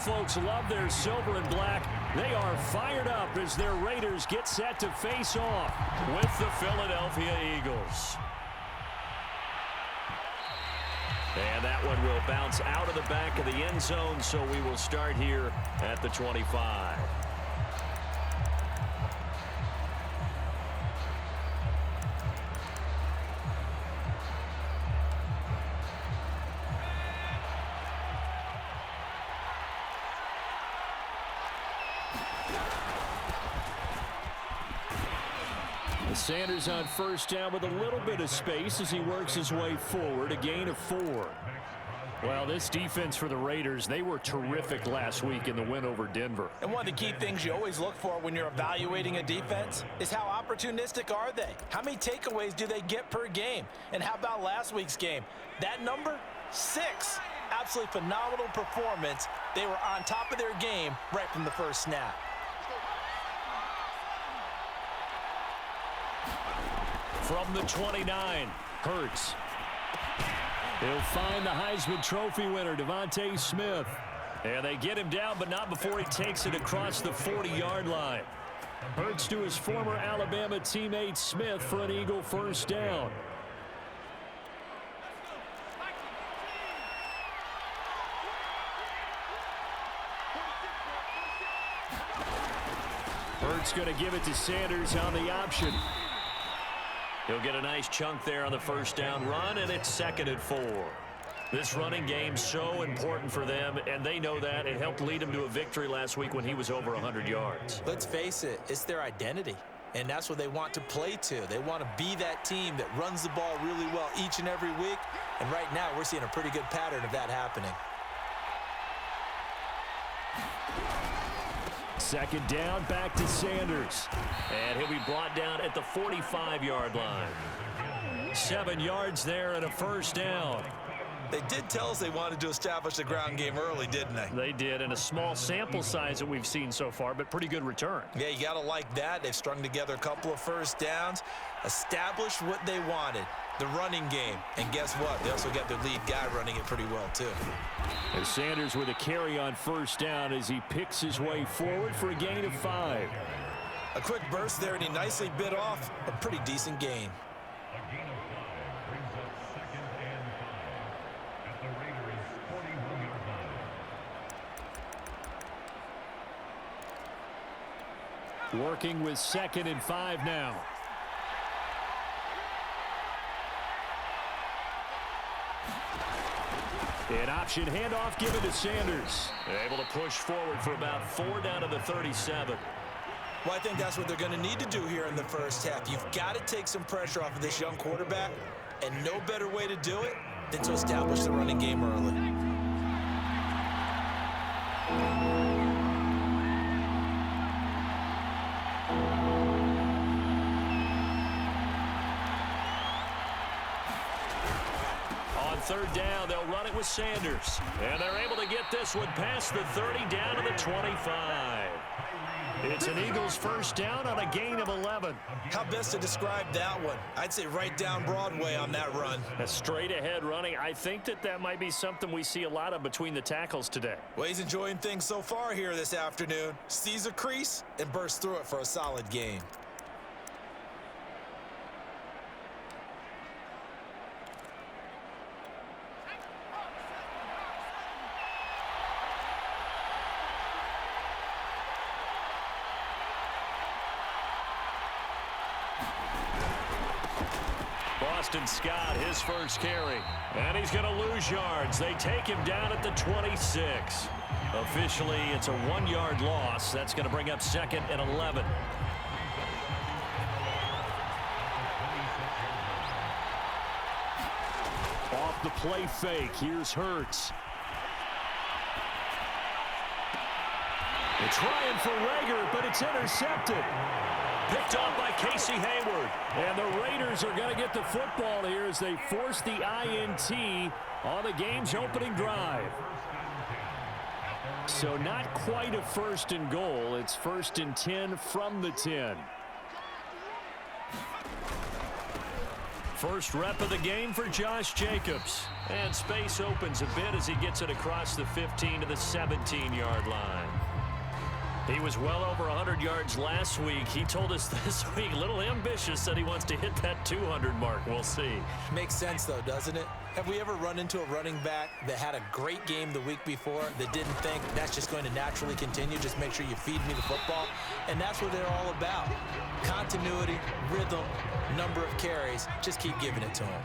folks love their silver and black. They are fired up as their Raiders get set to face off with the Philadelphia Eagles. And that one will bounce out of the back of the end zone, so we will start here at the 25. Sanders on first down with a little bit of space as he works his way forward, a gain of 4. Well, this defense for the Raiders, they were terrific last week in the win over Denver. And one of the key things you always look for when you're evaluating a defense is how opportunistic are they? How many takeaways do they get per game? And how about last week's game? That number, 6. Absolutely phenomenal performance. They were on top of their game right from the first snap. From the 29, Hurts. He'll find the Heisman Trophy winner, Devontae Smith. And they get him down, but not before he takes it across the 40-yard line. Hurts to his former Alabama teammate Smith for an Eagle first down. Hurts going to give it to Sanders on the option. He'll get a nice chunk there on the first down run, and it's 2nd and 4. This running game so important for them, and they know that. It helped lead them to a victory last week when he was over 100 yards. Let's face it, it's their identity, and that's what they want to play to. They want to be that team that runs the ball really well each and every week, and right now we're seeing a pretty good pattern of that happening. 2nd down, back to Sanders. And he'll be brought down at the 45-yard line. 7 yards there and a first down. They did tell us they wanted to establish the ground game early, didn't they? They did, and a small sample size that we've seen so far, but pretty good return. Yeah, you got to like that. They've strung together a couple of first downs, established what they wanted, the running game. And guess what? They also got their lead guy running it pretty well, too. And Sanders with a carry on first down as he picks his way forward for a gain of 5. A quick burst there, and he nicely bit off a pretty decent gain. Working with 2nd and 5 now. An option handoff given to Sanders. Able to push forward for about 4 down to the 37. Well, I think that's what they're going to need to do here in the first half. You've got to take some pressure off of this young quarterback, and no better way to do it than to establish the running game early. On 3rd down, they'll run it with Sanders. And they're able to get this one past the 30 down to the 25. It's an Eagles first down on a gain of 11. How best to describe that one? I'd say right down Broadway on that run. A straight ahead running. I think that might be something we see a lot of between the tackles today. Well, he's enjoying things so far here this afternoon. Sees a crease and bursts through it for a solid gain. Boston Scott, his first carry. And he's going to lose yards. They take him down at the 26. Officially, it's a 1-yard loss. That's going to bring up 2nd and 11. Off the play fake, here's Hurts. They're trying for Rager, but it's intercepted. Picked off by Casey Hayward. And the Raiders are going to get the football here as they force the INT on the game's opening drive. So not quite a 1st and goal. It's 1st and 10 from the 10. First rep of the game for Josh Jacobs. And space opens a bit as he gets it across the 15 to the 17-yard line. He was well over 100 yards last week. He told us this week, a little ambitious, that he wants to hit that 200 mark. We'll see. Makes sense, though, doesn't it? Have we ever run into a running back that had a great game the week before that didn't think that's just going to naturally continue? Just make sure you feed me the football. And that's what they're all about. Continuity, rhythm, number of carries. Just keep giving it to them.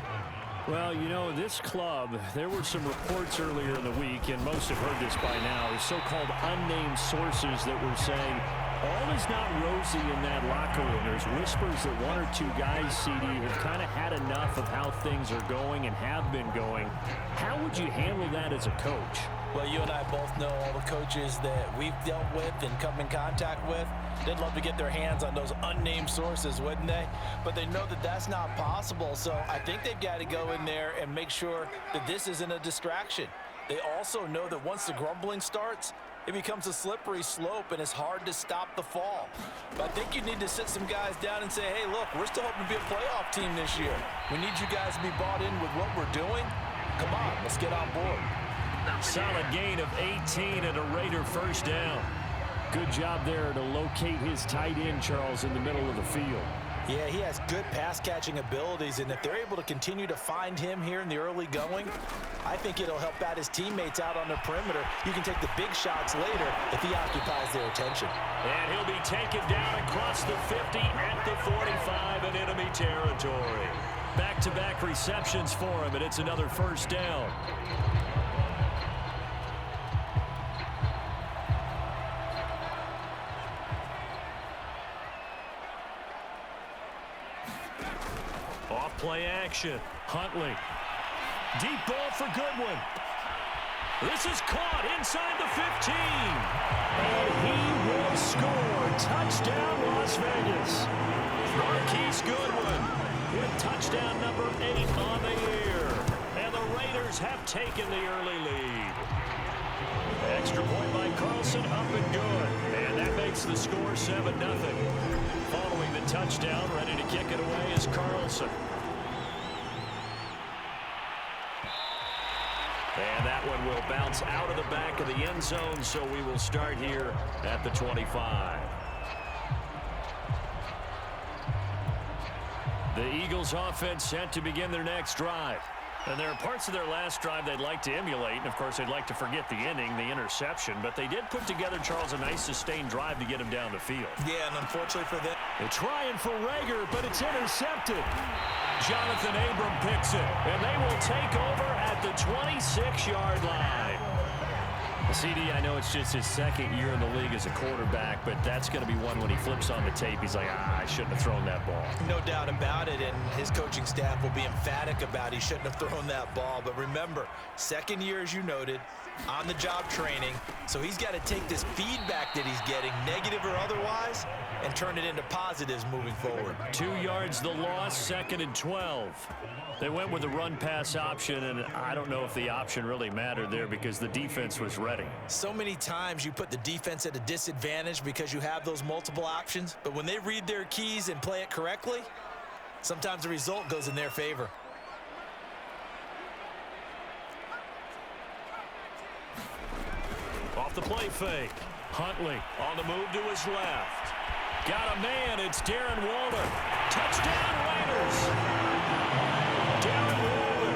Well, you know, this club, there were some reports earlier in the week, and most have heard this by now, so-called unnamed sources that were saying all is not rosy in that locker room. There's whispers that one or two guys, CD, have kind of had enough of how things are going and have been going. How would you handle that as a coach? Well, you and I both know all the coaches that we've dealt with and come in contact with. They'd love to get their hands on those unnamed sources, wouldn't they? But they know that that's not possible, so I think they've got to go in there and make sure that this isn't a distraction. They also know that once the grumbling starts, it becomes a slippery slope, and it's hard to stop the fall. But I think you need to sit some guys down and say, hey, look, we're still hoping to be a playoff team this year. We need you guys to be bought in with what we're doing. Come on, let's get on board. Solid gain of 18 and a Raider first down. Good job there to locate his tight end, Charles, in the middle of the field. Yeah, he has good pass-catching abilities, and if they're able to continue to find him here in the early going, I think it'll help out his teammates out on the perimeter. You can take the big shots later if he occupies their attention. And he'll be taken down across the 50 at the 45 in enemy territory. Back-to-back receptions for him, and it's another first down. Play action. Huntley. Deep ball for Goodwin. This is caught inside the 15. And he will score. Touchdown, Las Vegas. Marquise Goodwin with touchdown number 8 on the year. And the Raiders have taken the early lead. Extra point by Carlson, up and good. And that makes the score 7-0. Following the touchdown, ready to kick it away is Carlson. And that one will bounce out of the back of the end zone, so we will start here at the 25. The Eagles offense set to begin their next drive. And there are parts of their last drive they'd like to emulate. And, of course, they'd like to forget the inning, the interception. But they did put together, Charles, a nice sustained drive to get him down the field. Yeah, and unfortunately for them, they're trying for Rager, but it's intercepted. Jonathan Abram picks it, and they will take over at the 26-yard line. CD, I know it's just his second year in the league as a quarterback, but that's going to be one when he flips on the tape. He's like, I shouldn't have thrown that ball. No doubt about it, and his coaching staff will be emphatic about he shouldn't have thrown that ball. But remember, second year, as you noted, on-the-job training, so he's got to take this feedback that he's getting, negative or otherwise, and turn it into positives moving forward. 2 yards the loss, 2nd and 12. They went with the run-pass option, and I don't know if the option really mattered there because the defense was ready. So many times you put the defense at a disadvantage because you have those multiple options, but when they read their keys and play it correctly, sometimes the result goes in their favor. Off the play fake. Huntley on the move to his left. Got a man. It's Darren Waller. Touchdown, Raiders. Darren Waller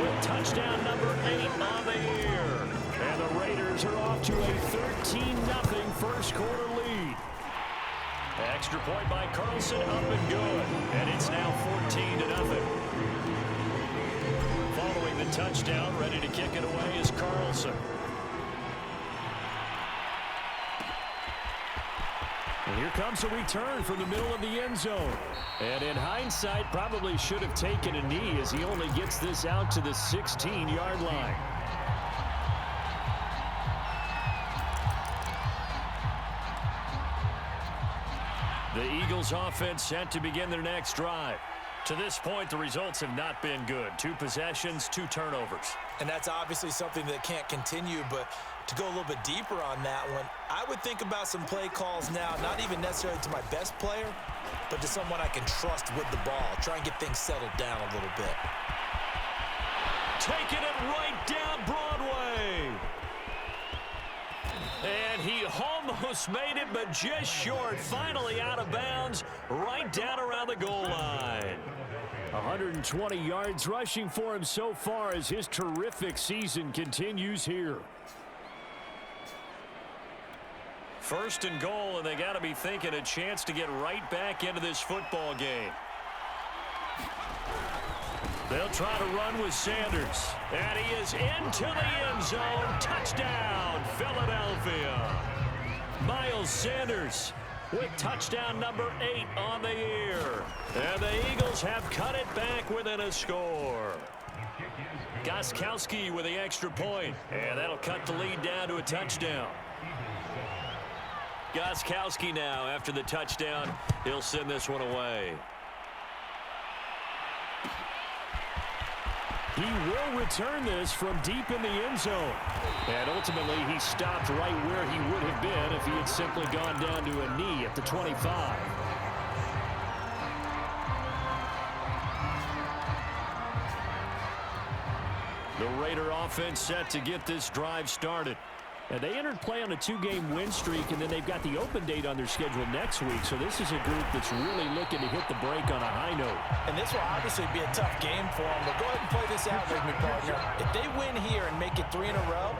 with touchdown number 8 on the year. And the Raiders are off to a 13-0 first quarter lead. Extra point by Carlson, up and good. And it's now 14-0. Following the touchdown, ready to kick it away is Carlson. And here comes a return from the middle of the end zone. And in hindsight, probably should have taken a knee as he only gets this out to the 16-yard line. The Eagles offense set to begin their next drive. To this point, the results have not been good. 2 possessions, 2 turnovers. And that's obviously something that can't continue, but To go a little bit deeper on that one, I would think about some play calls now, not even necessarily to my best player, but to someone I can trust with the ball. Try and get things settled down a little bit. Taking it right down Broadway. And he almost made it, but just short. Finally out of bounds, right down around the goal line. 120 yards rushing for him so far as his terrific season continues here. First and goal, and they got to be thinking a chance to get right back into this football game. They'll try to run with Sanders. And he is into the end zone. Touchdown, Philadelphia. Miles Sanders with touchdown number 8 on the year. And the Eagles have cut it back within a score. Gostkowski with the extra point. And that'll cut the lead down to a touchdown. Gostkowski now, after the touchdown, he'll send this one away. He will return this from deep in the end zone. And ultimately, he stopped right where he would have been if he had simply gone down to a knee at the 25. The Raider offense set to get this drive started. And they entered play on a 2-game win streak, and then they've got the open date on their schedule next week. So this is a group that's really looking to hit the break on a high note. And this will obviously be a tough game for them. But go ahead and play this out with me, partner. If they win here and make it 3 in a row,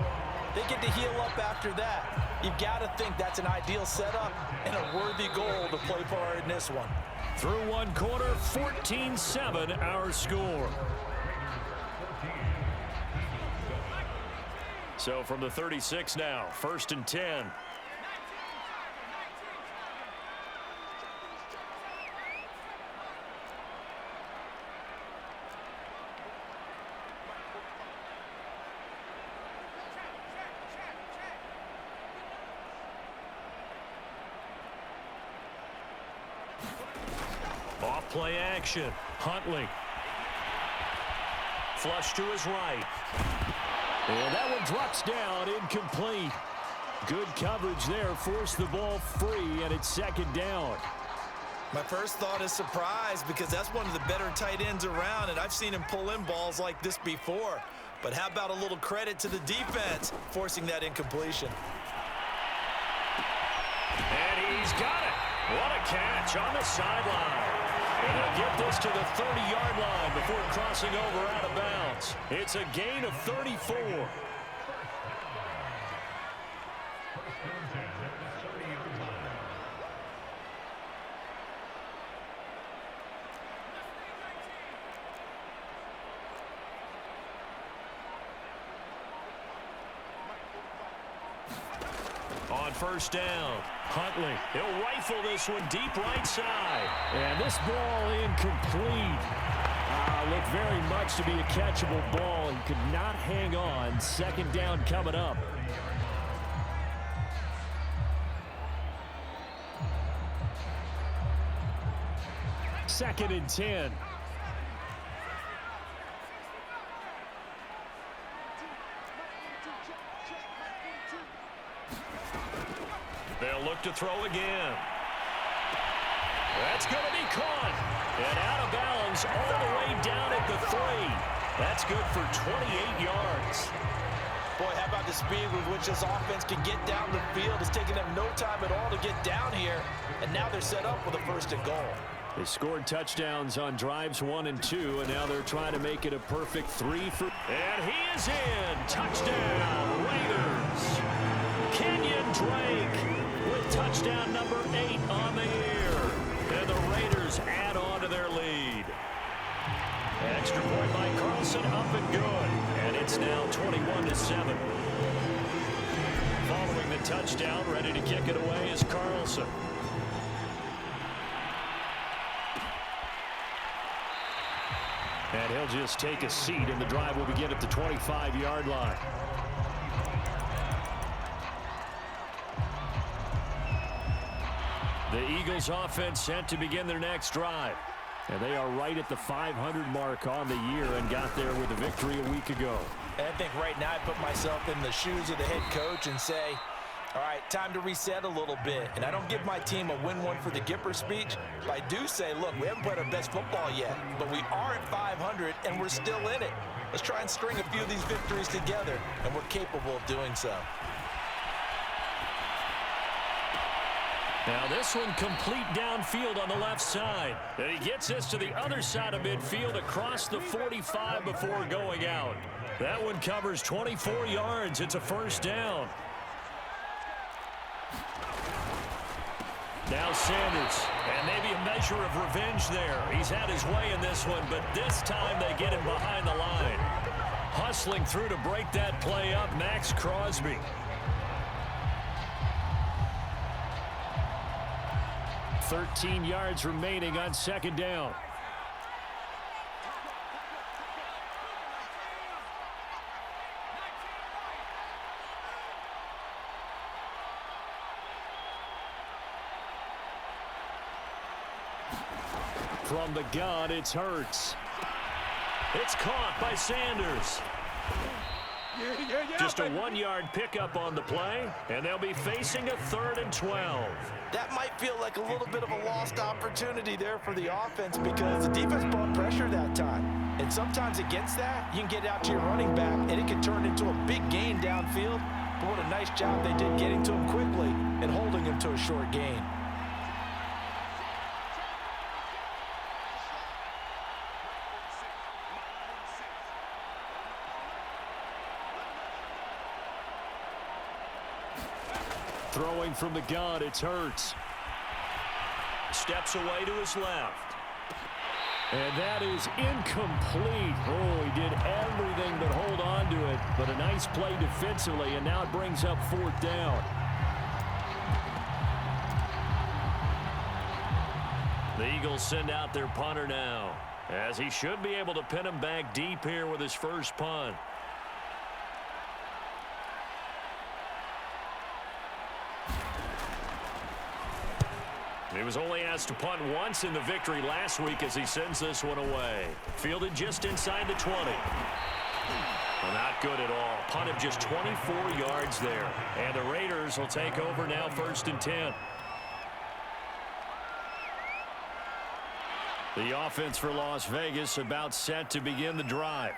they get to heal up after that. You've got to think that's an ideal setup and a worthy goal to play for in this one. Through one quarter, 14-7 our score. So from the 36 now, 1st and 10. Off play action. Huntley. Flush to his right. And that one drops down, incomplete. Good coverage there, forced the ball free, and it's 2nd down. My first thought is surprise because that's one of the better tight ends around, and I've seen him pull in balls like this before. But how about a little credit to the defense forcing that incompletion? And he's got it. What a catch on the sideline. And they'll get this to the 30-yard line before crossing over out of bounds. It's a gain of 34. On 1st down, Huntley. He'll rifle this one deep right side. And this ball incomplete. Looked very much to be a catchable ball. He could not hang on. 2nd down coming up. Second and 10. They'll look to throw again. That's going to be caught. And out of bounds all the way down at the 3. That's good for 28 yards. Boy, how about the speed with which this offense can get down the field? It's taking them no time at all to get down here. And now they're set up with a 1st and goal. They scored touchdowns on drives 1 and 2, and now they're trying to make it a perfect 3 for. And he is in. Touchdown, Raiders. Kenyon Drake with touchdown number 8 on the year. And the Raiders add on to their lead. Extra point by Carlson, up and good. And it's now 21-7. Following the touchdown, ready to kick it away is Carlson. And he'll just take a seat, and the drive will begin at the 25-yard line. The Eagles offense set to begin their next drive. And they are right at the 500 mark on the year and got there with a victory a week ago. And I think right now I put myself in the shoes of the head coach and say, all right, time to reset a little bit. And I don't give my team a win one for the Gipper speech, but I do say, look, we haven't played our best football yet, but we are at 500 and we're still in it. Let's try and string a few of these victories together, and we're capable of doing so. Now this one complete downfield on the left side. And he gets this to the other side of midfield across the 45 before going out. That one covers 24 yards. It's a first down. Now Sanders, and maybe a measure of revenge there. He's had his way in this one, but this time they get him behind the line. Hustling through to break that play up, Max Crosby. $13 yards remaining on second down. From the gun, it's Hurts. It's caught by Sanders. Just a 1-yard pickup on the play, and they'll be facing a 3rd and 12. That might feel like a little bit of a lost opportunity there for the offense because the defense brought pressure that time. And sometimes against that, you can get out to your running back, and it can turn into a big gain downfield. But what a nice job they did getting to him quickly and holding him to a short gain. Throwing from the gun, it's Hurts. Steps away to his left. And that is incomplete. Oh, he did everything but hold on to it. But a nice play defensively, and now it brings up 4th down. The Eagles send out their punter now, as he should be able to pin him back deep here with his first punt. He was only asked to punt once in the victory last week as he sends this one away. Fielded just inside the 20. Well, not good at all. Punt of just 24 yards there. And the Raiders will take over now 1st and 10. The offense for Las Vegas about set to begin the drive.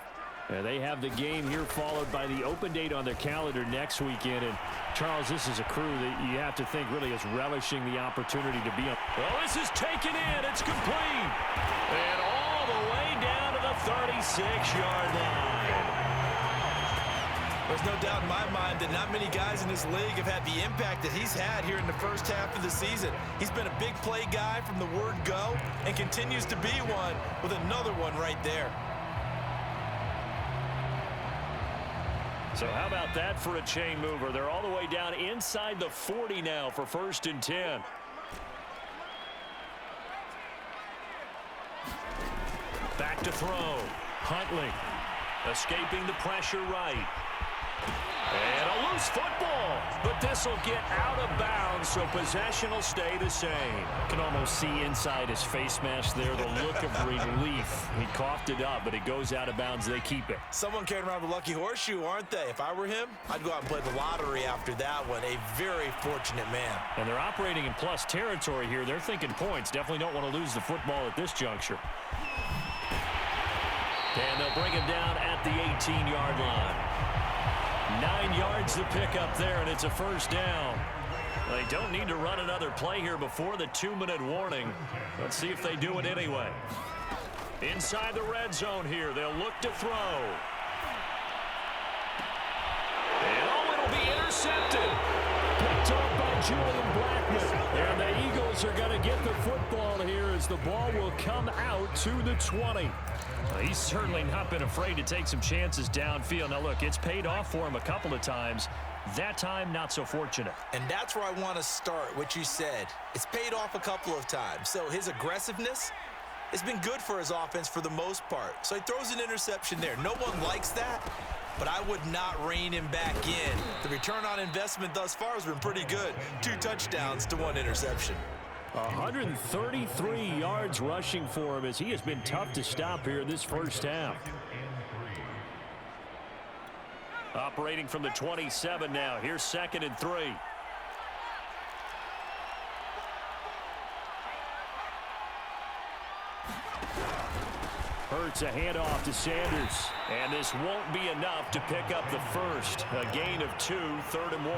They have the game here followed by the open date on their calendar next weekend. And, Charles, this is a crew that you have to think really is relishing the opportunity to be on. Well, this is taken in. It's complete. And all the way down to the 36-yard line. There's no doubt in my mind that not many guys in this league have had the impact that he's had here in the first half of the season. He's been a big play guy from the word go and continues to be one with another one right there. So how about that for a chain mover? They're all the way down inside the 40 now for 1st and 10. Back to throw. Huntley escaping the pressure right. And a loose football, but this will get out of bounds, so possession will stay the same. Can almost see inside his face mask there the look of relief. He coughed it up, but it goes out of bounds. They keep it. Someone carrying around the lucky horseshoe, aren't they? If I were him, I'd go out and play the lottery after that one. A very fortunate man. And they're operating in plus territory here. They're thinking points. Definitely don't want to lose the football at this juncture. And they'll bring him down at the 18-yard line. 9 yards to pick up there, and it's a first down. They don't need to run another play here before the 2-minute warning. Let's see if they do it anyway. Inside the red zone here, they'll look to throw. And oh, it'll be intercepted. Picked up by Julian Blackman. And the Eagles are going to get the football here as the ball will come out to the 20. He's certainly not been afraid to take some chances downfield. Now, look, it's paid off for him a couple of times. That time, not so fortunate. And that's where I want to start, what you said. It's paid off a couple of times. So his aggressiveness has been good for his offense for the most part. So he throws an interception there. No one likes that, but I would not rein him back in. The return on investment thus far has been pretty good. 2 touchdowns to 1 interception. 133 yards rushing for him as he has been tough to stop here in this first half. Operating from the 27 now. Here's 2nd and 3. Hurts a handoff to Sanders. And this won't be enough to pick up the first. A gain of 2, 3rd and 1.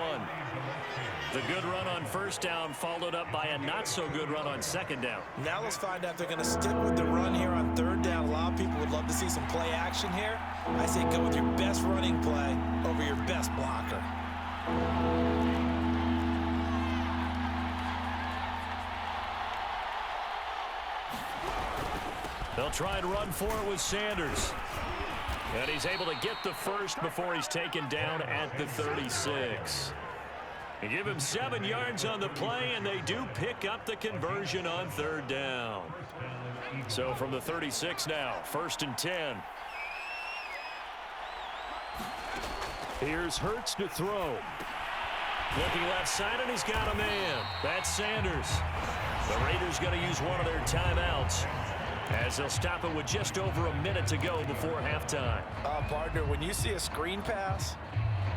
The good run on first down followed up by a not-so-good run on 2nd down. Now let's find out if they're going to stick with the run here on 3rd down. A lot of people would love to see some play action here. I say go with your best running play over your best blocker. They'll try and run for it with Sanders. And he's able to get the first before he's taken down at the 36. They give him 7 yards on the play, and they do pick up the conversion on 3rd down. So from the 36 now, 1st and 10. Here's Hurts to throw. Looking left side, and he's got a man. That's Sanders. The Raiders going to use one of their timeouts, as they'll stop it with just over a minute to go before halftime. Partner, when you see a screen pass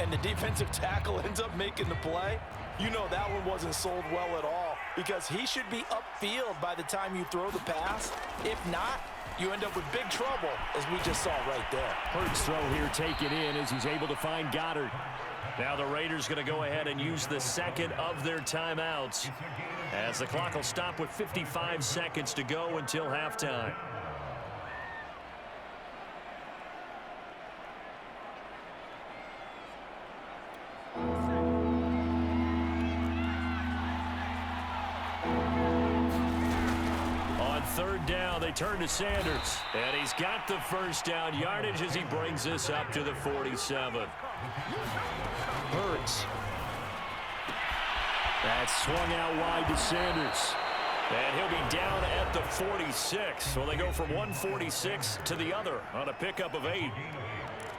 and the defensive tackle ends up making the play, you know that one wasn't sold well at all, because he should be upfield by the time you throw the pass. If not, you end up with big trouble, as we just saw right there. Hurts throw here taken in as he's able to find Goddard. Now the Raiders going to go ahead and use the second of their timeouts, as the clock will stop with 55 seconds to go until halftime. On 3rd down, they turn to Sanders, and he's got the first down yardage as he brings this up to the 47. Hurts. That's swung out wide to Sanders. And he'll be down at the 46. So they go from 146 to the other on a pickup of 8.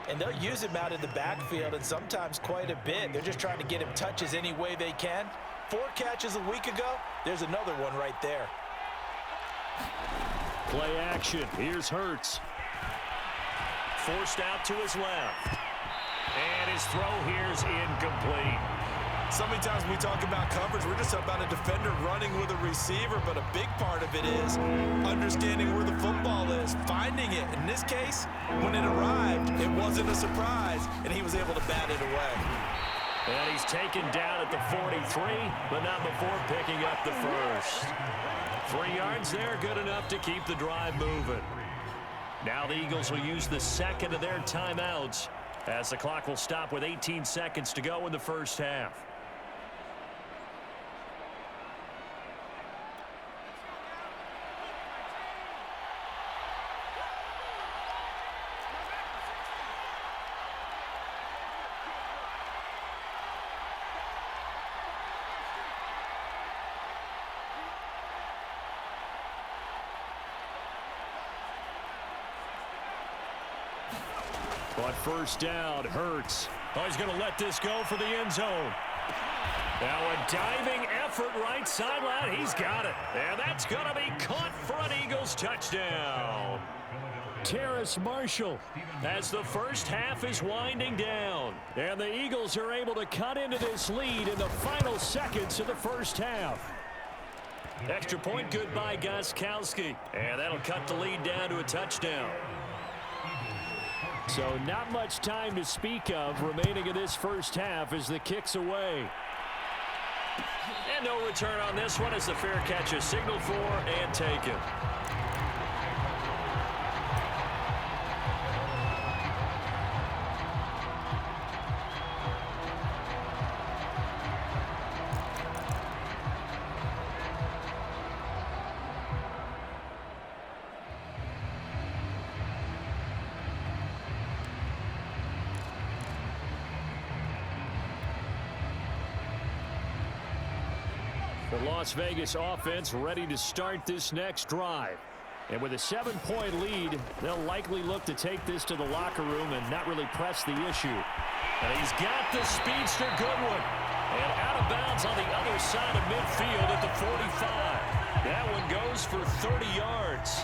And they'll use him out in the backfield, and sometimes quite a bit. They're just trying to get him touches any way they can. 4 catches a week ago. There's another one right there. Play action. Here's Hurts. Forced out to his left. And his throw here's incomplete. So many times when we talk about coverage, we're just about a defender running with a receiver, but a big part of it is understanding where the football is, finding it. In this case, when it arrived, it wasn't a surprise, and he was able to bat it away. And he's taken down at the 43, but not before picking up the first. 3 yards there, good enough to keep the drive moving. Now the Eagles will use the second of their timeouts, as the clock will stop with 18 seconds to go in the first half. On 1st down, Hurts. Oh, he's going to let this go for the end zone. Now a diving effort right sideline. He's got it. And that's going to be caught for an Eagles touchdown. Terrace Marshall, as the first half is winding down. And the Eagles are able to cut into this lead in the final seconds of the first half. Extra point good by Gostkowski. And that'll cut the lead down to a touchdown. So not much time to speak of remaining in this first half as the kick's away. And no return on this one as the fair catch is signaled for and taken. The Las Vegas offense ready to start this next drive. And with a 7-point lead, they'll likely look to take this to the locker room and not really press the issue. And he's got the speedster Goodwin. And out of bounds on the other side of midfield at the 45. That one goes for 30 yards.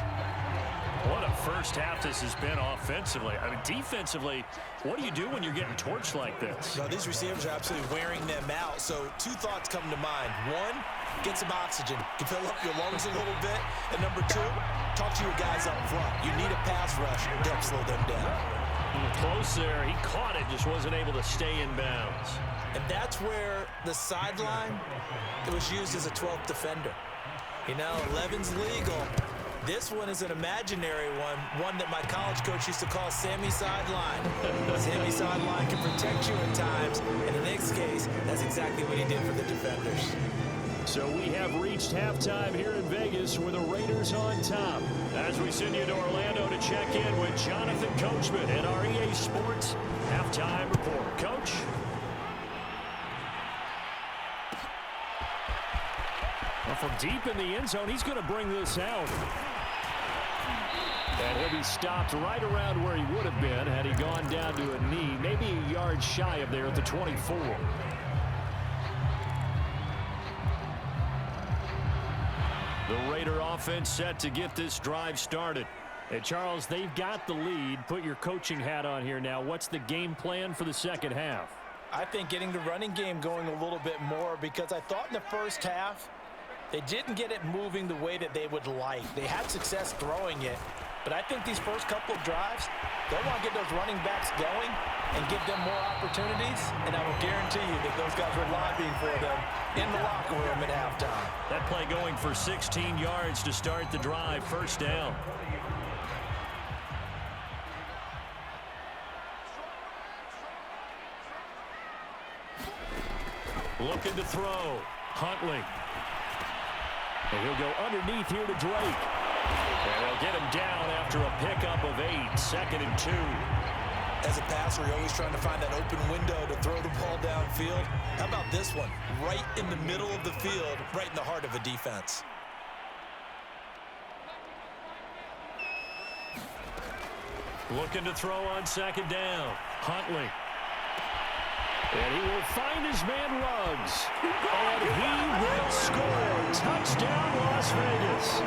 What a first half this has been offensively. I mean, defensively, what do you do when you're getting torched like this? No, these receivers are absolutely wearing them out. So two thoughts come to mind. One, get some oxygen. You can fill up your lungs a little bit. And number two, talk to your guys up front. You need a pass rush to help slow them down. Close there. He caught it, just wasn't able to stay in bounds. And that's where the sideline, it was used as a 12th defender. You know, 11's legal. This one is an imaginary one that my college coach used to call Sammy Sideline. Sammy Sideline can protect you at times, and in this case, that's exactly what he did for the defenders. So we have reached halftime here in Vegas with the Raiders on top. As we send you to Orlando to check in with Jonathan Coachman at our EA Sports Halftime Report. Coach? Well, from deep in the end zone, he's going to bring this out. And he'll be stopped right around where he would have been had he gone down to a knee, maybe a yard shy of there at the 24. The Raider offense set to get this drive started. Hey, Charles, they've got the lead. Put your coaching hat on here now. What's the game plan for the second half? I think getting the running game going a little bit more, because I thought in the first half they didn't get it moving the way that they would like. They had success throwing it. But I think these first couple of drives, they'll want to get those running backs going and give them more opportunities. And I will guarantee you that those guys were lobbying for them in the locker room at halftime. That play going for 16 yards to start the drive. First down. Looking to throw. Huntley. And he'll go underneath here to Drake. And they'll get him down after a pickup of 8, 2nd and 2. As a passer, you're always trying to find that open window to throw the ball downfield. How about this one? Right in the middle of the field, right in the heart of a defense. Looking to throw on 2nd down. Huntley. And he will find his man Ruggs. And he will score. Touchdown, Las Vegas.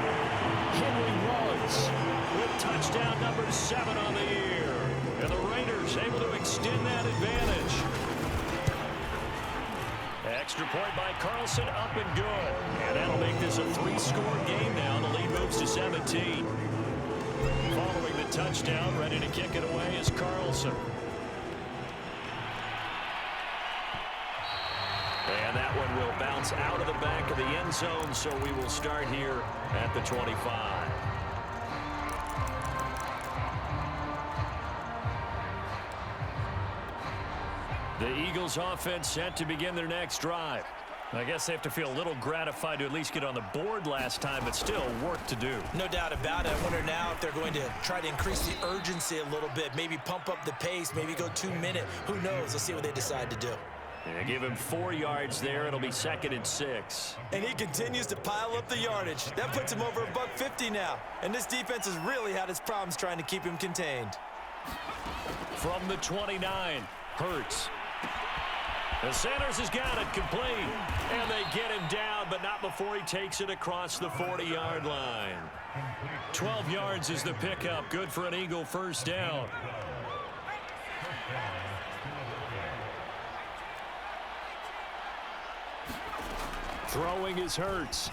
Henry Ruggs with touchdown number 7 on the year. And the Raiders able to extend that advantage. Extra point by Carlson, up and good. And that'll make this a 3-score game now. The lead moves to 17. Following the touchdown, ready to kick it away is Carlson. And that one will bounce out of the back of the end zone, so we will start here at the 25. The Eagles offense set to begin their next drive. I guess they have to feel a little gratified to at least get on the board last time, but still work to do. No doubt about it. I wonder now if they're going to try to increase the urgency a little bit, maybe pump up the pace, maybe go 2-minute. Who knows? Let's see what they decide to do. And give him 4 yards there. It'll be 2nd and 6. And he continues to pile up the yardage. That puts him over $150 now. And this defense has really had its problems trying to keep him contained. From the 29, Hurts. And Sanders has got it complete. And they get him down, but not before he takes it across the 40-yard line. 12 yards is the pickup. Good for an Eagle first down. Throwing is Hurts.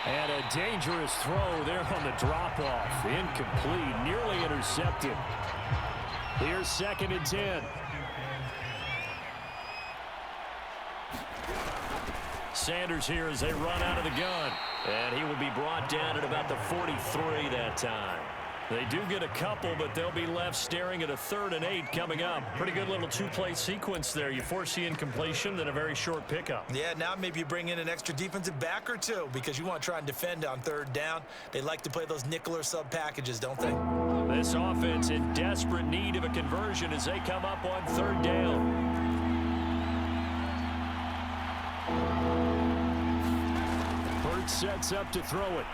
And a dangerous throw there on the drop-off. Incomplete, nearly intercepted. Here's 2nd and 10. Sanders here as they run out of the gun. And he will be brought down at about the 43 that time. They do get a couple, but they'll be left staring at a 3rd and 8 coming up. Pretty good little 2-play sequence there. You force the incompletion, then a very short pickup. Yeah, now maybe you bring in an extra defensive back or two because you want to try and defend on 3rd down. They like to play those nickel or sub packages, don't they? This offense in desperate need of a conversion as they come up on 3rd down. Hurts sets up to throw it.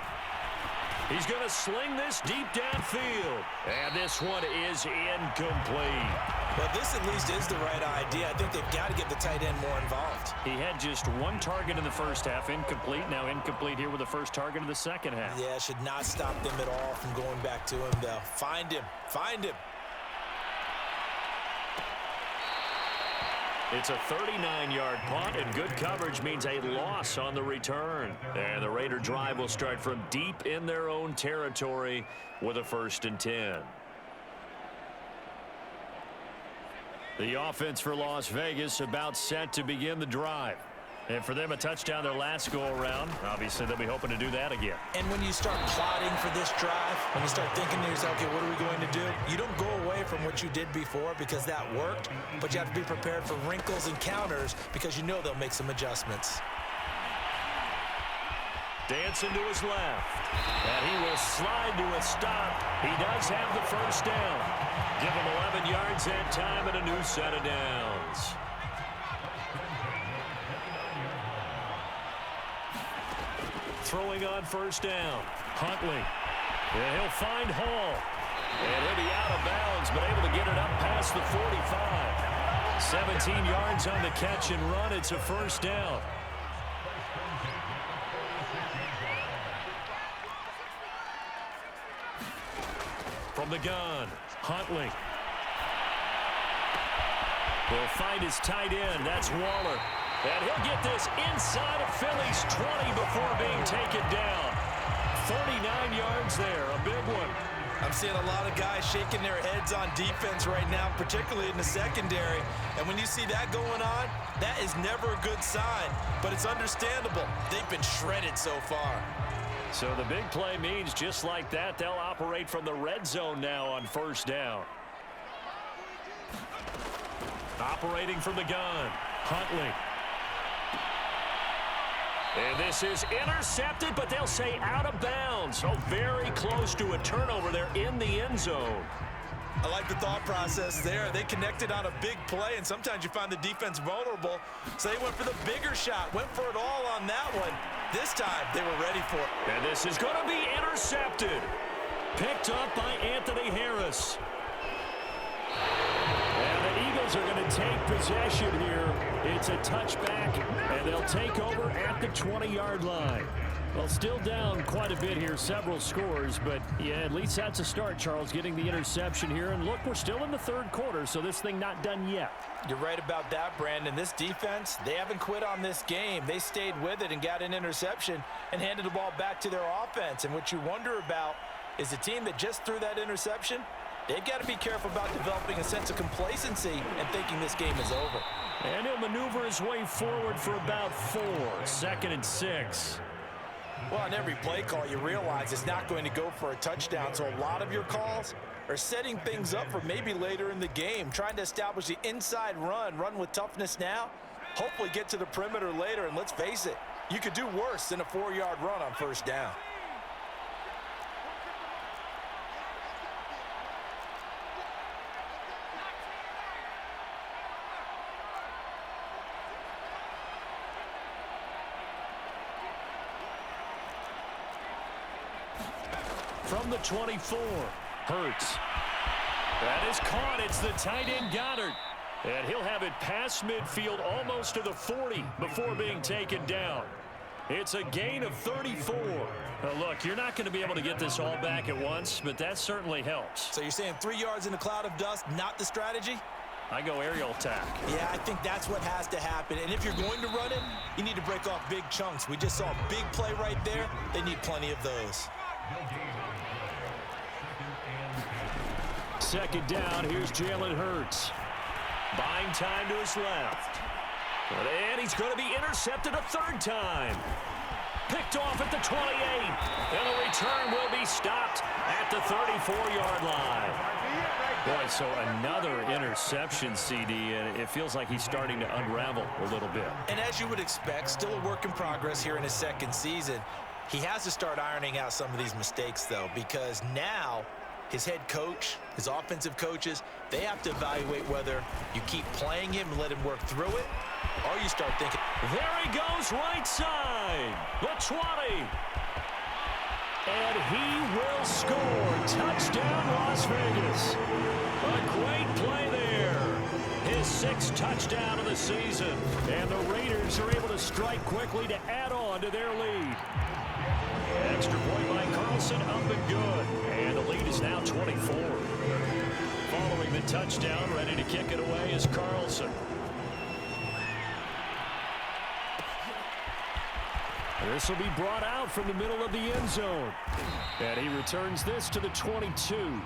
He's going to sling this deep downfield. And this one is incomplete. Well, this at least is the right idea. I think they've got to get the tight end more involved. He had just one target in the first half, incomplete. Now incomplete here with the first target of the second half. Yeah, should not stop them at all from going back to him, though. Find him. Find him. It's a 39-yard punt, and good coverage means a loss on the return. And the Raider drive will start from deep in their own territory with a 1st and 10. The offense for Las Vegas about set to begin the drive. And for them, a touchdown their last go-around. Obviously, they'll be hoping to do that again. And when you start plotting for this drive, when you start thinking to yourself, okay, what are we going to do? You don't go away from what you did before because that worked, but you have to be prepared for wrinkles and counters because you know they'll make some adjustments. Dancing to his left. And he will slide to a stop. He does have the 1st down. Give him 11 yards that time and a new set of downs. Throwing on 1st down. Huntley. And he'll find Hall. And he'll be out of bounds, but able to get it up past the 45. 17 yards on the catch and run. It's a 1st down. From the gun, Huntley. He'll find his tight end. That's Waller. And he'll get this inside of Philly's 20 before being taken down. 39 yards there, a big one. I'm seeing a lot of guys shaking their heads on defense right now, particularly in the secondary. And when you see that going on, that is never a good sign. But it's understandable. They've been shredded so far. So the big play means just like that, they'll operate from the red zone now on 1st down. Operating from the gun, Huntley. And this is intercepted, but they'll say out of bounds. So very close to a turnover there in the end zone. I like the thought process there. They connected on a big play, and sometimes you find the defense vulnerable. So they went for the bigger shot, went for it all on that one. This time, they were ready for it. And this is going to be intercepted. Picked up by Anthony Harris. And the Eagles are going to take possession here. It's a touchback, and they'll take over at the 20-yard line. Well, still down quite a bit here, several scores, but yeah, at least that's a start, Charles, getting the interception here. And look, we're still in the 3rd quarter, so this thing not done yet. You're right about that, Brandon. This defense, they haven't quit on this game. They stayed with it and got an interception and handed the ball back to their offense. And what you wonder about is the team that just threw that interception, they've got to be careful about developing a sense of complacency and thinking this game is over. And he'll maneuver his way forward for about 4, 2nd and 6. Well, on every play call, you realize it's not going to go for a touchdown. So a lot of your calls are setting things up for maybe later in the game, trying to establish the inside run with toughness now, hopefully get to the perimeter later. And let's face it, you could do worse than a 4-yard run on 1st down. From the 24, Hurts. That is caught. It's the tight end Goddard. And he'll have it past midfield almost to the 40 before being taken down. It's a gain of 34. Now look, you're not going to be able to get this all back at once, but that certainly helps. So you're saying 3 yards in a cloud of dust, not the strategy? I go aerial attack. Yeah, I think that's what has to happen. And if you're going to run it, you need to break off big chunks. We just saw a big play right there. They need plenty of those. 2nd down, here's Jalen Hurts. Buying time to his left. And he's going to be intercepted a 3rd time. Picked off at the 28. And the return will be stopped at the 34-yard line. Boy, so another interception, CD, and it feels like he's starting to unravel a little bit. And as you would expect, still a work in progress here in his 2nd season. He has to start ironing out some of these mistakes, though, because now his head coach, his offensive coaches, they have to evaluate whether you keep playing him and let him work through it, or you start thinking, there he goes right side, the 20. And he will score. Touchdown, Las Vegas. A great play there. his 6th touchdown of the season. And the Raiders are able to strike quickly to add on to their lead. Extra point by Carlson, up and good. And the lead is now 24. Following the touchdown, ready to kick it away is Carlson. This will be brought out from the middle of the end zone. And he returns this to the 22.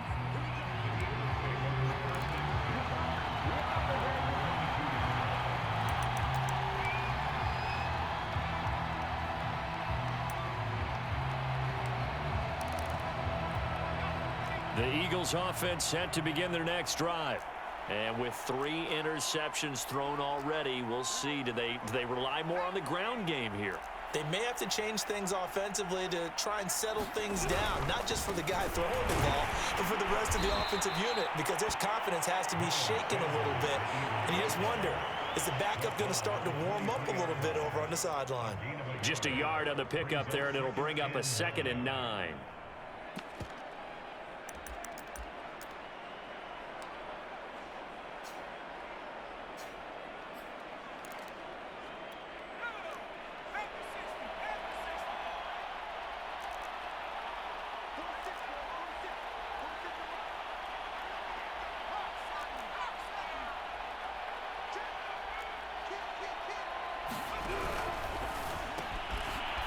The Eagles offense set to begin their next drive. And with 3 interceptions thrown already, we'll see. Do they rely more on the ground game here? They may have to change things offensively to try and settle things down, not just for the guy throwing the ball, but for the rest of the offensive unit, because their confidence has to be shaken a little bit. And you just wonder, is the backup going to start to warm up a little bit over on the sideline? Just a yard on the pickup there, and it'll bring up a 2nd and 9.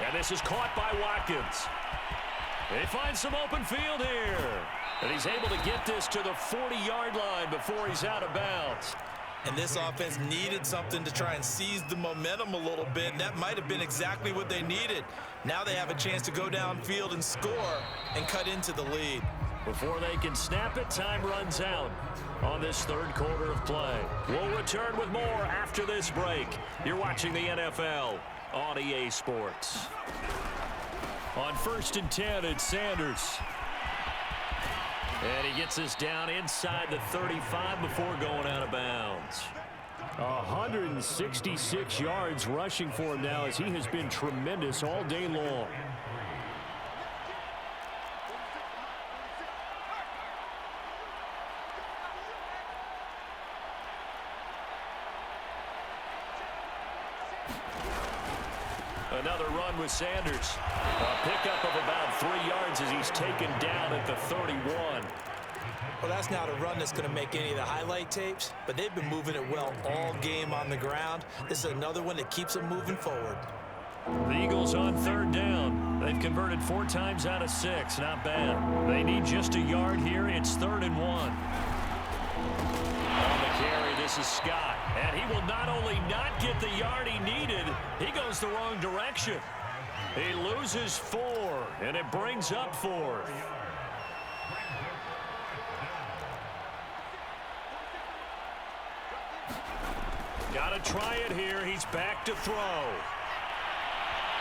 And this is caught by Watkins. They find some open field here. And he's able to get this to the 40-yard line before he's out of bounds. And this offense needed something to try and seize the momentum a little bit, and that might have been exactly what they needed. Now they have a chance to go downfield and score and cut into the lead. Before they can snap it, time runs out on this 3rd quarter of play. We'll return with more after this break. You're watching the NFL on EA Sports. On 1st and 10, it's Sanders. And he gets us down inside the 35 before going out of bounds. 166 yards rushing for him now, as he has been tremendous all day long. Another run with Sanders. A pickup of about 3 yards as he's taken down at the 31. Well, that's not a run that's going to make any of the highlight tapes, but they've been moving it well all game on the ground. This is another one that keeps them moving forward. The Eagles on 3rd down. They've converted 4 times out of 6. Not bad. They need just a yard here. It's 3rd and 1. On the carry, this is Scott. And he will not only not get the yard he needed, he goes the wrong direction. He loses 4, and it brings up 4th. Got to try it here. He's back to throw.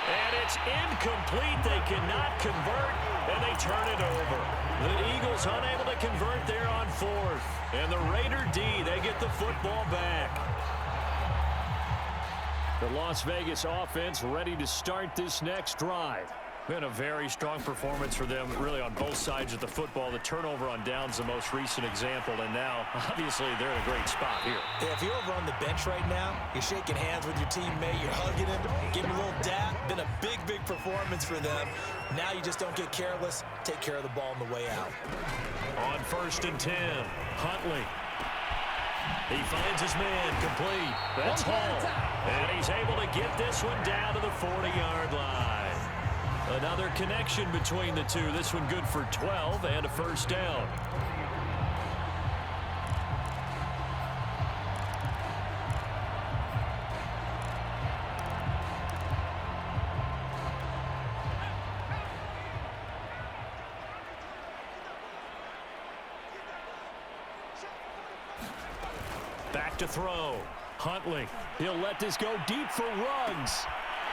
And it's incomplete. They cannot convert, and they turn it over. The Eagles unable to convert there on 4th. And the Raider D, they get the football back. The Las Vegas offense ready to start this next drive. Been a very strong performance for them, really, on both sides of the football. The turnover on downs, the most recent example, and now, obviously, they're in a great spot here. Yeah, if you're over on the bench right now, you're shaking hands with your teammate, you're hugging him, giving him a little dap. Been a big, big performance for them. Now you just don't get careless. Take care of the ball on the way out. On 1st and 10, Huntley. He finds his man complete. That's Hall. And he's able to get this one down to the 40-yard line. Another connection between the two. This one good for 12 and a 1st down. Back to throw. Huntley. He'll let this go deep for Ruggs.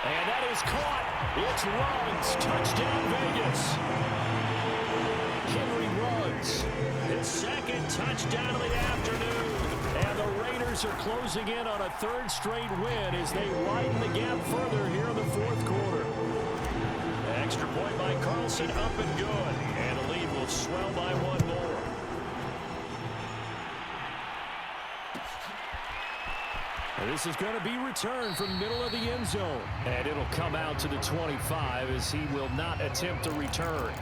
And that is caught. It's Ruggs. Touchdown, Vegas. Henry Ruggs. His 2nd touchdown of the afternoon. And the Raiders are closing in on a 3rd straight win as they widen the gap further here in the 4th quarter. Extra point by Carlson, up and good. And the lead will swell by 1 more. And this is going to be returned from the middle of the end zone. And it'll come out to the 25 as he will not attempt a return.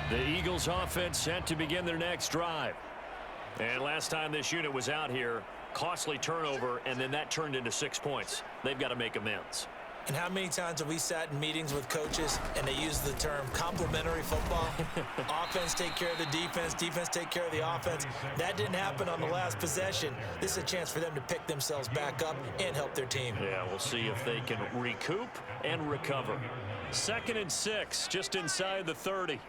The Eagles offense set to begin their next drive. And last time this unit was out here, costly turnover, and then that turned into 6 points. They've got to make amends. And how many times have we sat in meetings with coaches and they use the term complementary football? Offense take care of the defense, defense take care of the offense. That didn't happen on the last possession. This is a chance for them to pick themselves back up and help their team. Yeah, we'll see if they can recoup and recover. 2nd and 6, just inside the 30.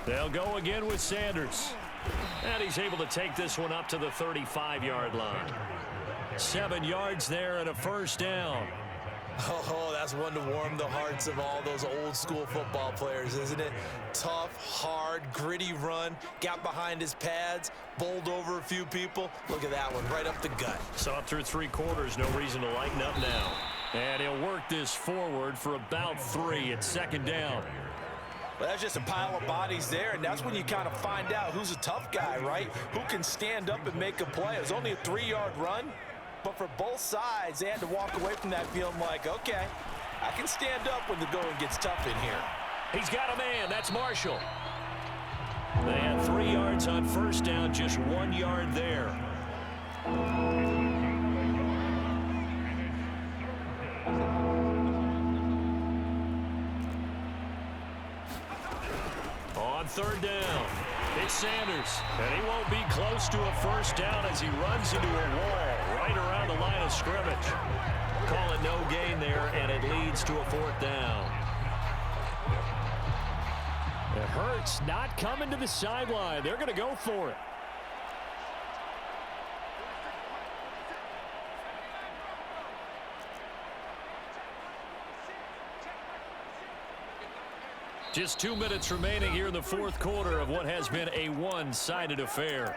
They'll go again with Sanders. And he's able to take this one up to the 35-yard line. 7 yards there and a first down. Oh, that's one to warm the hearts of all those old-school football players, isn't it? Tough, hard, gritty run. Got behind his pads, bowled over a few people. Look at that one, right up the gut. Saw through 3 quarters, no reason to lighten up now. And he'll work this forward for about 3 at 2nd down. Well, that's just a pile of bodies there, and that's when you kind of find out who's a tough guy, right? Who can stand up and make a play. It was only a 3-yard run, but for both sides, they had to walk away from that feeling like, okay, I can stand up when the going gets tough in here. He's got a man. That's Marshall. They had 3 yards on first down, just 1 yard there. On 3rd down, it's Sanders, and he won't be close to a first down as he runs into a wall right around the line of scrimmage. Call it no gain there, and it leads to a 4th down. It hurts not coming to the sideline. They're going to go for it. Just 2 minutes remaining here in the 4th quarter of what has been a one-sided affair.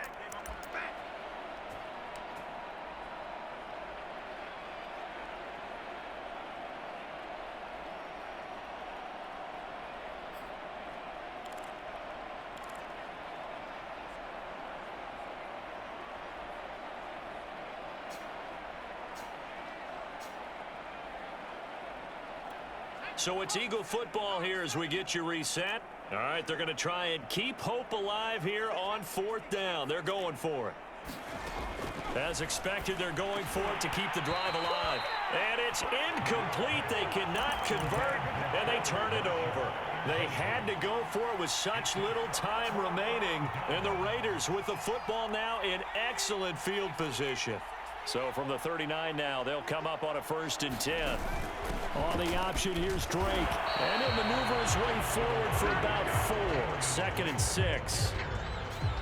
So it's Eagle football here as we get you reset. All right, they're going to try and keep hope alive here on 4th down. They're going for it. As expected, they're going for it to keep the drive alive. And it's incomplete. They cannot convert, and they turn it over. They had to go for it with such little time remaining. And the Raiders with the football now in excellent field position. So from the 39 now, they'll come up on a 1st and 10. On the option, here's Drake. And he'll maneuver his way forward for about 4. 2nd and 6.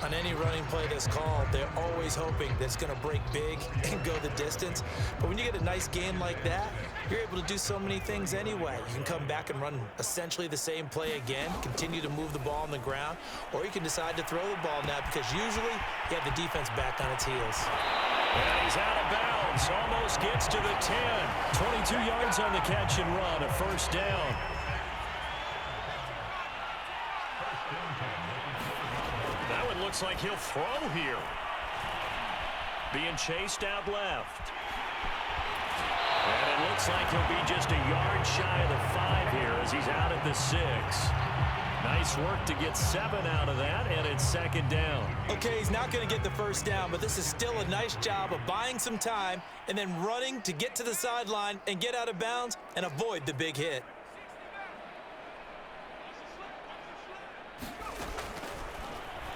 On any running play that's called, they're always hoping that it's going to break big and go the distance. But when you get a nice game like that, you're able to do so many things anyway. You can come back and run essentially the same play again, continue to move the ball on the ground, or you can decide to throw the ball now because usually you have the defense back on its heels. And he's out of bounds. Almost gets to the 10. 22 yards on the catch and run. A 1st down. That one looks like he'll throw here. Being chased out left. And it looks like he'll be just a yard shy of the 5 here as he's out at the 6. Nice work to get 7 out of that, and it's 2nd down. Okay, he's not going to get the 1st down, but this is still a nice job of buying some time and then running to get to the sideline and get out of bounds and avoid the big hit.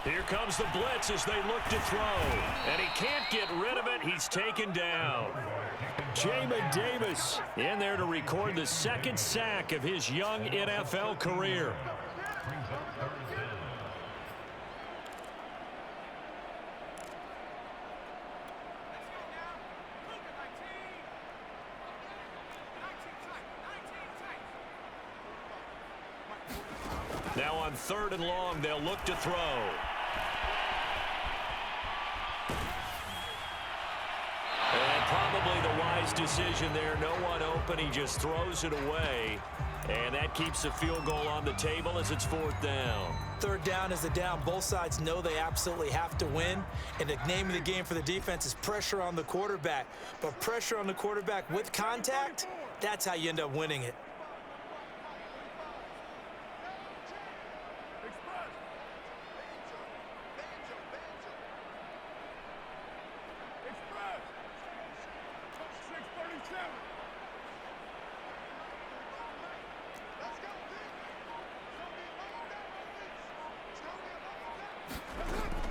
Here comes the blitz as they look to throw. And he can't get rid of it. He's taken down. Jamin Davis in there to record the 2nd sack of his young NFL career. Now on 3rd and long, they'll look to throw. And probably the wise decision there. No one open. He just throws it away. And that keeps the field goal on the table as it's 4th down. 3rd down is the down. Both sides know they absolutely have to win. And the name of the game for the defense is pressure on the quarterback. But pressure on the quarterback with contact, that's how you end up winning it.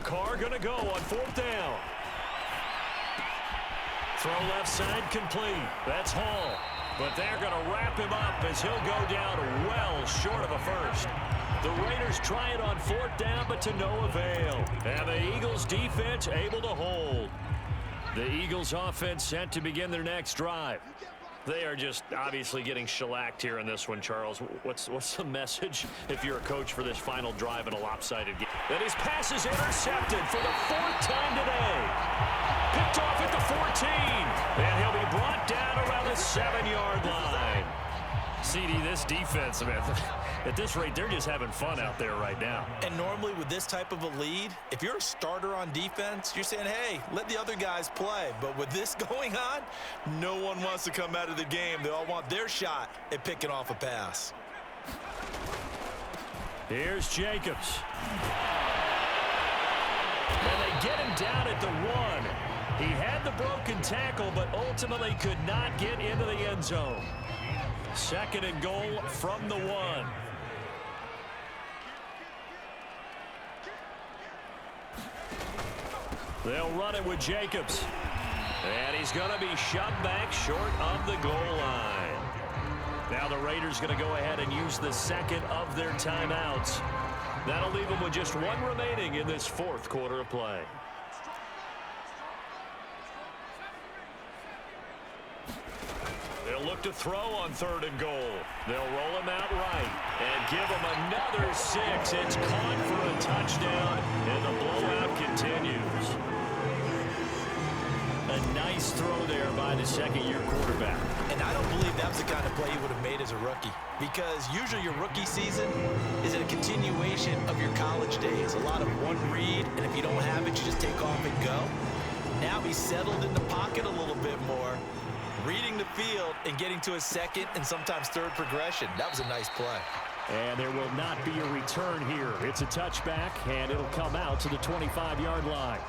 Carr gonna go on 4th down. Throw left side complete. That's Hall. But they're gonna wrap him up as he'll go down well short of a first. The Raiders try it on 4th down, but to no avail. And the Eagles defense able to hold. The Eagles offense set to begin their next drive. They are just obviously getting shellacked here in this one, Charles. What's the message if you're a coach for this final drive in a lopsided game? That his pass is intercepted for the 4th time today. Picked off at the 14. And he'll be brought down around the 7-yard line. CD, this defense, man, at this rate, they're just having fun out there right now. And normally with this type of a lead, if you're a starter on defense, you're saying, hey, let the other guys play. But with this going on, no one wants to come out of the game. They all want their shot at picking off a pass. Here's Jacobs. And they get him down at the 1. He had the broken tackle, but ultimately could not get into the end zone. 2nd and goal from the 1. They'll run it with Jacobs. And he's going to be shoved back short of the goal line. Now the Raiders going to go ahead and use the 2nd of their timeouts. That'll leave them with just 1 remaining in this 4th quarter of play. They'll look to throw on 3rd and goal. They'll roll him out right and give him another 6. It's caught for a touchdown, and the blowout continues. A nice throw there by the 2nd-year quarterback. And I don't believe that was the kind of play he would have made as a rookie, because usually your rookie season is a continuation of your college days. A lot of one read, and if you don't have it, you just take off and go. Now he's settled in the pocket a little bit more, reading the field and getting to a 2nd and sometimes 3rd progression. That was a nice play. And there will not be a return here. It's a touchback, and it'll come out to the 25-yard line.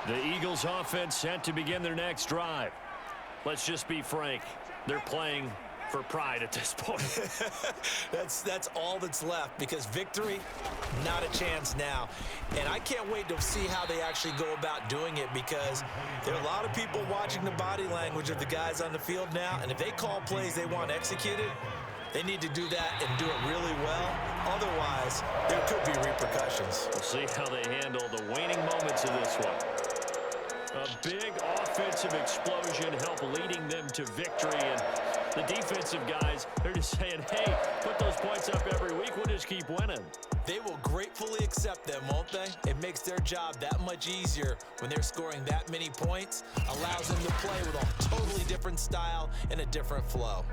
The Eagles offense set to begin their next drive. Let's just be frank. They're playing for pride at this point. That's all that's left, because victory, not a chance now. And I can't wait to see how they actually go about doing it, because there are a lot of people watching the body language of the guys on the field now, and if they call plays they want executed, they need to do that and do it really well. Otherwise, there could be repercussions. We'll see how they handle the waning moments of this one. A big offensive explosion helped leading them to victory, and the defensive guys, they're just saying, hey, put those points up every week, we'll just keep winning. They will gratefully accept them, won't they? It makes their job that much easier when they're scoring that many points, allows them to play with a totally different style and a different flow.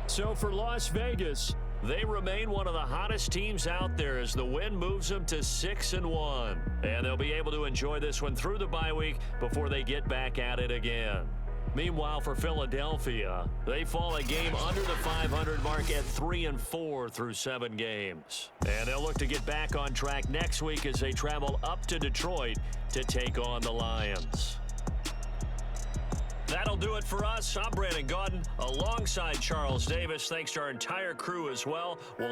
So for Las Vegas, they remain one of the hottest teams out there as the win moves them to 6-1. And they'll be able to enjoy this one through the bye week before they get back at it again. Meanwhile, for Philadelphia, they fall a game under the 500 mark at 3-4 through 7 games. And they'll look to get back on track next week as they travel up to Detroit to take on the Lions. That'll do it for us. I'm Brandon Gaudin alongside Charles Davis. Thanks to our entire crew as well. We'll